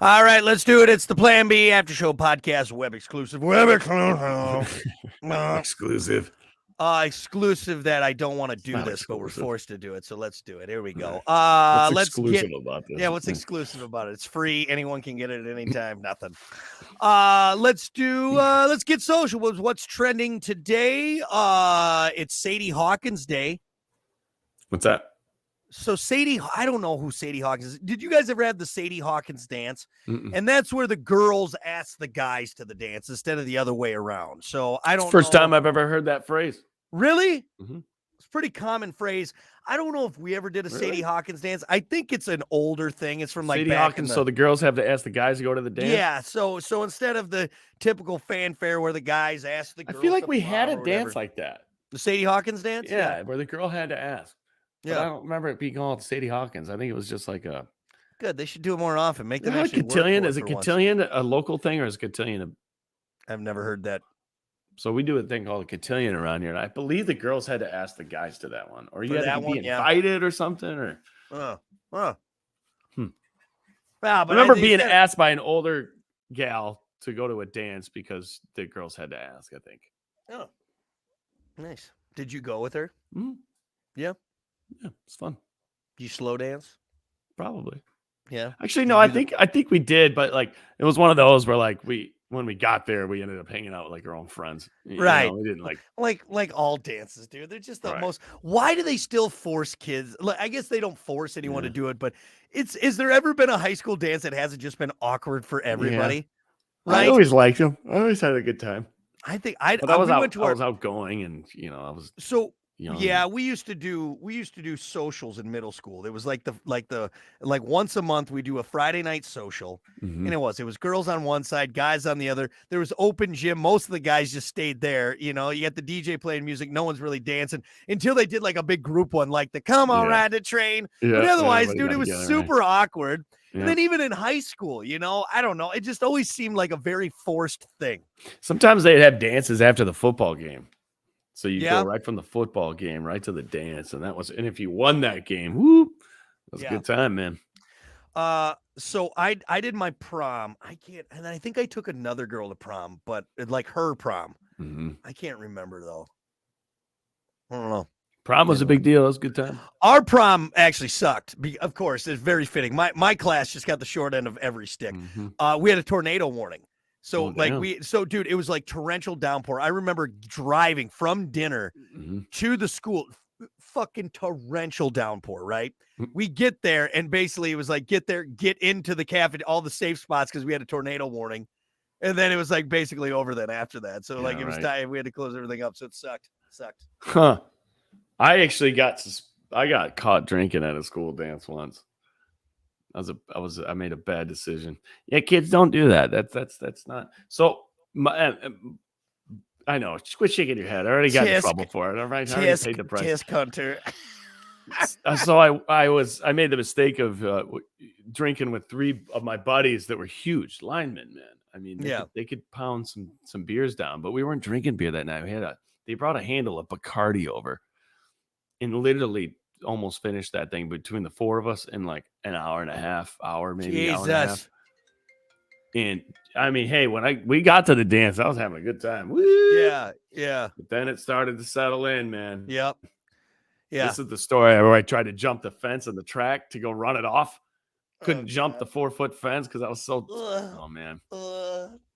All right, let's do it. It's the Plan B After Show podcast, web exclusive. Exclusive. Exclusive that I don't want to do not this, but we're exclusive. forced to do it. So let's do it. Here we go. What's Let's exclusive get. about this? Yeah, what's exclusive about it? It's free. Anyone can get it at any time. Nothing. Let's get social. What's trending today? It's Sadie Hawkins Day. What's that? So Sadie, I don't know who Sadie Hawkins is. Did you guys ever have the Sadie Hawkins dance? Mm-mm. And that's where the girls ask the guys to the dance instead of the other way around. So I don't First know. time I've ever heard that phrase. Really? Mhm. It's a pretty common phrase. I don't know if we ever did a Really? Sadie Hawkins dance. I think it's an older thing. It's from like Sadie back Hawkins, so the girls have to ask the guys to go to the dance? Yeah, so instead of the typical fanfare where the guys ask the I girls feel like to we had a prom or whatever. dance like that. The Sadie Hawkins dance? Yeah, where the girl had to ask. But I Yeah. don't remember it being called Sadie Hawkins. I think it was just like a... Good. They should do it more often. Make them Isn't it actually work cotillion? for Is it for once. cotillion a local thing or is cotillion I've never heard that. So we do a thing called a cotillion around here. And I believe the girls had to ask the guys to that one. Or you For had that to one, be yeah. invited or something. Or Well, Hmm. but I remember think being that- asked by an older gal to go to a dance because the girls had to ask, I think. Oh, nice. Did you go with her? Mhm. Yeah. Yeah, it's fun. You slow dance? Probably. Yeah. Actually, Did no, you I do the- think we did, but like it was one of those where like when we got there, we ended up hanging out with like our own friends. You Right. know, we didn't like Like all dances, dude. They're just the Right. most. Why do they still force kids? Like, I guess they don't force anyone to Yeah. do it, but is there ever been a high school dance that hasn't just been awkward for everybody? I Right. always liked them. I always had a good time. I think But I was we went to I our was outgoing and I was so young. yeah, we used to do socials in middle school. It was like once a month we do a Friday night social. Mhm. And it was girls on one side, guys on the other. There was open gym. Most of the guys just stayed there. You got the DJ playing music. No one's really dancing until they did like a big group one, like the Come On Yeah. Ride the Train. Yeah, But otherwise, everybody dude, got it was together, right. super awkward. Yeah. And then even in high school, I don't know. It just always seemed like a very forced thing. Sometimes they'd have dances after the football game. So you Yeah. go right from the football game right to the dance. And if you won that game, whoop, it was Yeah. a good time, man. So I did my prom. And I think I took another girl to prom, but like her prom. Mhm. I can't remember though. I don't know. Prom was a big deal. It was a good time. Our prom actually sucked. Of course, it's very fitting. My class just got the short end of every stick. Mhm. We had a tornado warning. So Oh, damn. dude, it was like torrential downpour. I remember driving from dinner Mhm. to the school, fucking torrential downpour, right? Mm. We get there and basically it was like, get there, get into the cafe, all the safe spots because we had a tornado warning. And then it was like basically over then after that. So like Yeah, it was right. time. We had to close everything up. So it sucked. Huh. I actually got caught drinking at a school dance once. I made a bad decision. Yeah, kids don't do that. That's not. So I know. Quit shaking your head. I already got in Tisk, trouble for it. All right, I already Tisk, paid the price. tisk, Hunter. So I made the mistake of drinking with three of my buddies that were huge linemen, man. I mean, they could pound some beers down, but we weren't drinking beer that night. They brought a handle of Bacardi over, and literally almost finished that thing between the four of us in like an hour and a half, hour maybe. Hour and a half. Jesus. And I mean, hey, when we got to the dance, I was having a good time. Woo! Yeah. But then it started to settle in, man. Yep. Yeah. This is the story where I tried to jump the fence on the track to go run it off. Couldn't jump the 4-foot fence because I was so. Oh man.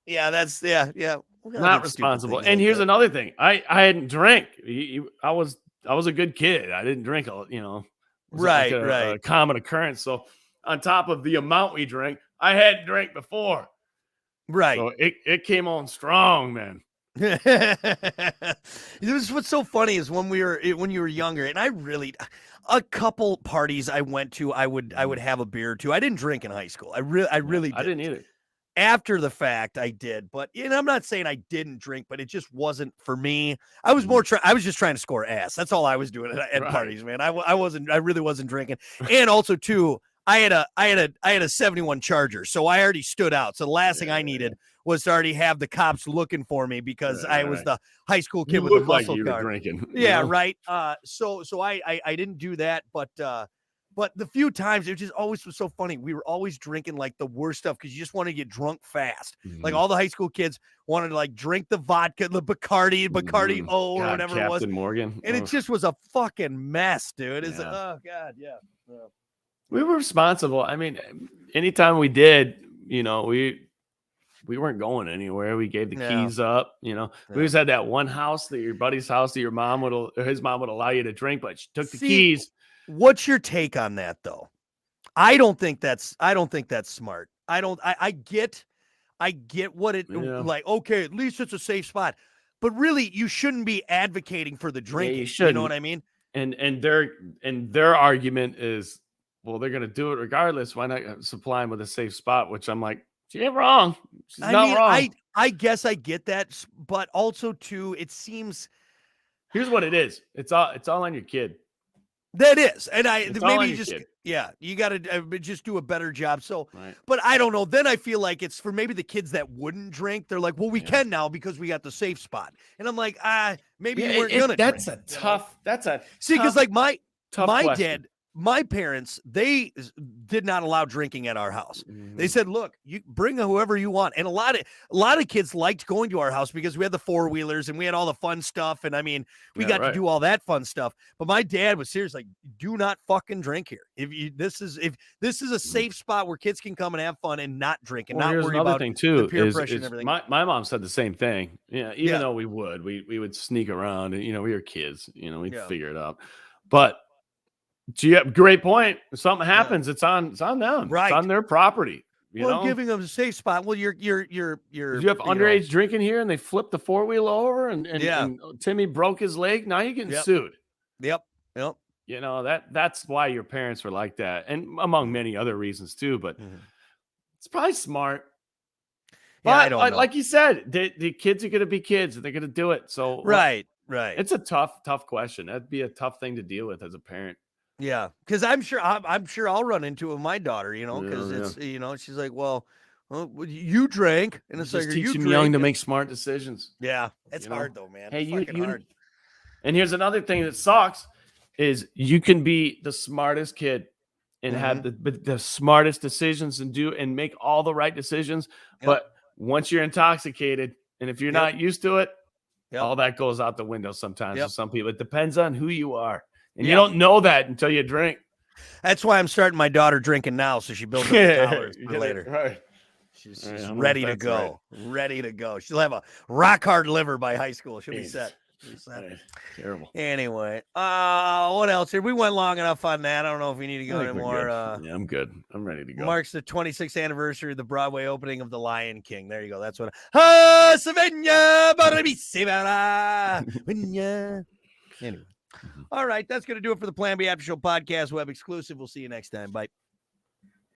Yeah. That's yeah. Not responsible. And here's another thing. I hadn't drank. I was a good kid. I didn't drink. Right. A common occurrence. So on top of the amount we drank, I hadn't drank before. Right. So it came on strong, man. What's so funny is when you were younger, and a couple parties I went to, I would have a beer or two. I didn't drink in high school. I really I didn't either. After the fact, I did, but I'm not saying I didn't drink, but it just wasn't for me. I was I was just trying to score ass. That's all I was doing at parties, man. I really wasn't drinking, and also too, I had a 71 Charger, so I already stood out. So the last thing I needed was to already have the cops looking for me because I was the high school kid with the muscle car. Drinking. Yeah, right. So I didn't do that, but But the few times it just always was so funny. We were always drinking like the worst stuff because you just want to get drunk fast. Like all the high school kids wanted to like drink the vodka, the Bacardi O or whatever Captain it was. Morgan. And it just was a fucking mess, dude. It's like, oh God, yeah. We were responsible. I mean, anytime we did, you know, we weren't going anywhere. We gave the keys up, you know. We always had that one house, that your buddy's house, that your mom his mom would allow you to drink, but she took the keys. What's your take on that though? I don't think that's smart. I get what it like, okay, at least it's a safe spot. But really, you shouldn't be advocating for the drinking. You know what I mean? And their argument is, well, they're gonna do it regardless. Why not supply them with a safe spot? Which I'm like, she ain't wrong. She's not wrong. I guess I get that, but also too, it seems. Here's what it is. It's all on your kid. That is, and maybe you just you got to just do a better job. So, but I don't know. Then I feel like it's for maybe the kids that wouldn't drink. They're like, well, we can now because we got the safe spot. And I'm like, maybe you weren't gonna. That's drink, a tough. That's a see, because like my question. dad. My parents, they did not allow drinking at our house. They said, look, you bring whoever you want. And a lot of kids liked going to our house because we had the 4-wheelers and we had all the fun stuff. And I mean, we got to do all that fun stuff. But my dad was serious, like, do not fucking drink here. If this is a safe spot where kids can come and have fun and not drink and not worry about thing too, the peer pressure and everything. My mom said the same thing. Yeah, even though we would sneak around and, you know, we were kids, you know, we'd figure it out. But great point. If something happens, it's on them. Right. It's on their property. You know? Giving them a safe spot. Well, you're you have underage drinking here and they flipped the 4-wheeler over and Timmy broke his leg. Now you're getting sued. Yep. You know, that's why your parents were like that. And among many other reasons too, but it's probably smart. But I don't know. Like you said, the kids are going to be kids and they're going to do it. So right. It's a tough question. That'd be a tough thing to deal with as a parent. Yeah, because I'm sure I'll run into it with my daughter, you know, because it's, you know, she's like, well, you drank, and it's like, teach them young to make smart decisions. Yeah, it's hard though, man. Hey, it's hard. And here's another thing that sucks is you can be the smartest kid and have the smartest decisions and make all the right decisions, but once you're intoxicated and if you're not used to it, all that goes out the window sometimes for some people. It depends on who you are. And you don't know that until you drink. That's why I'm starting my daughter drinking now, so she builds up the tolerance for later. Right. She's ready to go. Right. Ready to go. She'll have a rock hard liver by high school. She'll be set. Right. Terrible. Anyway, what else here? We went long enough on that. I don't know if we need to go anymore. Yeah, I'm good. I'm ready to go. Marks the 26th anniversary of the Broadway opening of The Lion King. There you go. That's what. Anyway. All right, that's going to do it for the Plan B After Show podcast, web exclusive. We'll see you next time. Bye.